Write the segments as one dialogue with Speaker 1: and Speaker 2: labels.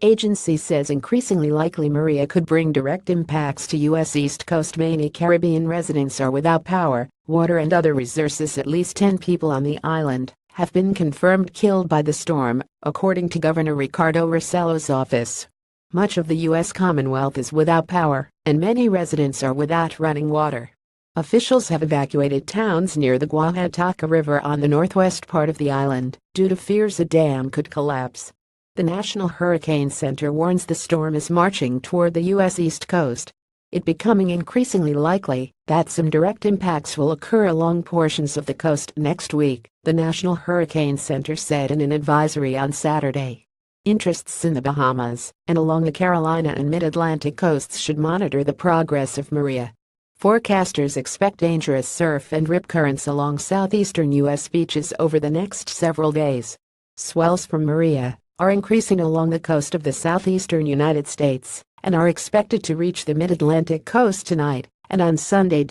Speaker 1: Agency says increasingly likely Maria could bring direct impacts to US East CoastMany Caribbean. Residents are without power, water and other resources. At least 10 people on the island have been confirmed killed by the storm, according to Governor Ricardo Rossello's office. Much of the U.S. Commonwealth is without power, and many residents are without running water. Officials have evacuated towns near the Oaxaca River on the northwest part of the island due to fears a dam could collapse. The National Hurricane Center warns the storm is marching toward the U.S. East Coast, it becoming increasingly likely that some direct impacts will occur along portions of the coast next week, the National Hurricane Center said in an advisory on Saturday. Interests in the Bahamas and along the Carolina and Mid-Atlantic coasts should monitor the progress of Maria. Forecasters expect dangerous surf and rip currents along southeastern U.S. beaches over the next several days. Swells from Maria are increasing along the coast of the southeastern United States and are expected to reach the mid-Atlantic coast tonight and on Sunday.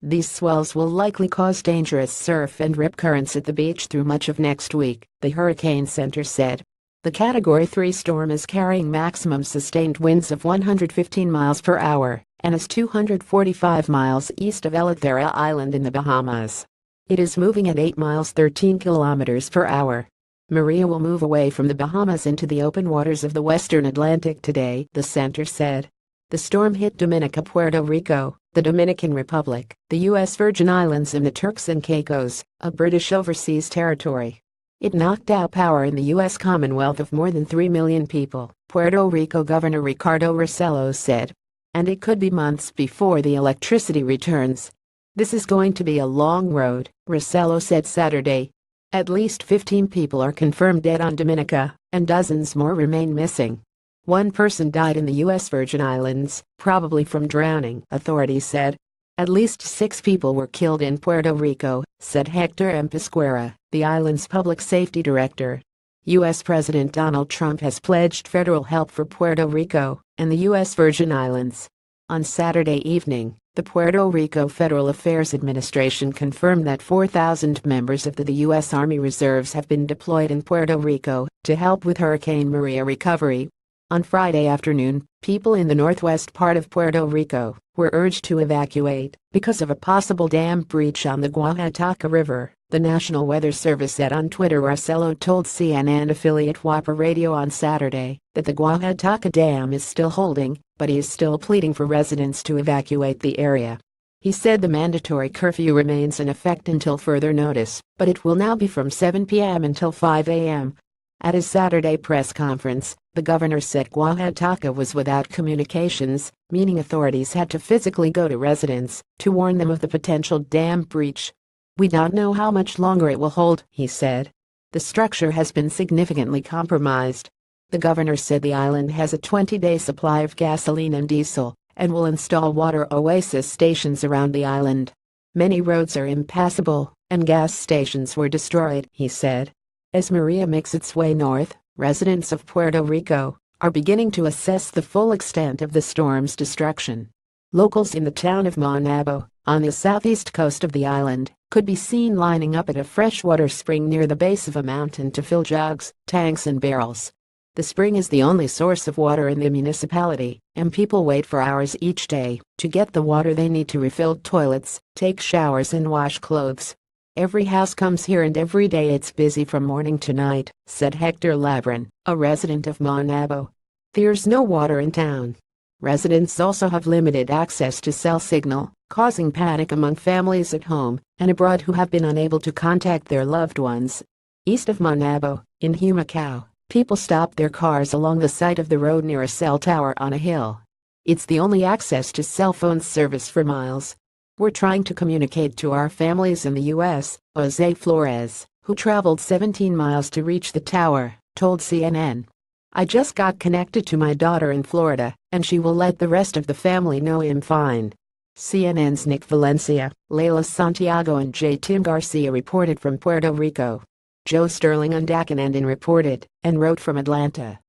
Speaker 1: These swells will likely cause dangerous surf and rip currents at the beach through much of next week, the Hurricane Center said. The Category 3 storm is carrying maximum sustained winds of 115 miles per hour and is 245 miles east of Eleuthera Island in the Bahamas. It is moving at 8 miles 13 kilometers per hour. Maria will move away from the Bahamas into the open waters of the western Atlantic today, the center said. The storm hit Dominica, Puerto Rico, the Dominican Republic, the U.S. Virgin Islands and the Turks and Caicos, a British overseas territory. It knocked out power in the U.S. Commonwealth of more than 3 million people, Puerto Rico Governor Ricardo Rossello said. And it could be months before the electricity returns. This is going to be a long road, Rossello said Saturday. At least 15 people are confirmed dead on Dominica, and dozens more remain missing. One person died in the U.S. Virgin Islands, probably from drowning, authorities said. At least 6 people were killed in Puerto Rico, said Hector M. Pesquera, the island's public safety director. U.S. President Donald Trump has pledged federal help for Puerto Rico and the U.S. Virgin Islands. On Saturday evening, the Puerto Rico Federal Affairs Administration confirmed that 4,000 members of the U.S. Army Reserves have been deployed in Puerto Rico to help with Hurricane Maria recovery. On Friday afternoon, people in the northwest part of Puerto Rico were urged to evacuate because of a possible dam breach on the Oaxaca River, the National Weather Service said on Twitter. Rossello told CNN affiliate WAPA Radio on Saturday that the Oaxaca Dam is still holding, but he is still pleading for residents to evacuate the area. He said the mandatory curfew remains in effect until further notice, but it will now be from 7 p.m. until 5 a.m. At his Saturday press conference, the governor said Oaxaca was without communications, meaning authorities had to physically go to residents to warn them of the potential dam breach. We don't know how much longer it will hold, he said. The structure has been significantly compromised. The governor said the island has a 20-day supply of gasoline and diesel and will install water oasis stations around the island. Many roads are impassable and gas stations were destroyed, he said. As Maria makes its way north, residents of Puerto Rico are beginning to assess the full extent of the storm's destruction. Locals in the town of Monabo, on the southeast coast of the island, could be seen lining up at a freshwater spring near the base of a mountain to fill jugs, tanks and barrels. The spring is the only source of water in the municipality, and people wait for hours each day to get the water they need to refill toilets, take showers and wash clothes. Every house comes here and every day it's busy from morning to night, said Hector Labran, a resident of Monabo. There's no water in town. Residents also have limited access to cell signal, causing panic among families at home and abroad who have been unable to contact their loved ones. East of Monabo, in Humacao, people stop their cars along the side of the road near a cell tower on a hill. It's the only access to cell phone service for miles. We're trying to communicate to our families in the U.S., Jose Flores, who traveled 17 miles to reach the tower, told CNN. I just got connected to my daughter in Florida, and she will let the rest of the family know I'm fine. CNN's Nick Valencia, Leila Santiago and J. Tim Garcia reported from Puerto Rico. Joe Sterling on Dakanandin reported and wrote from Atlanta.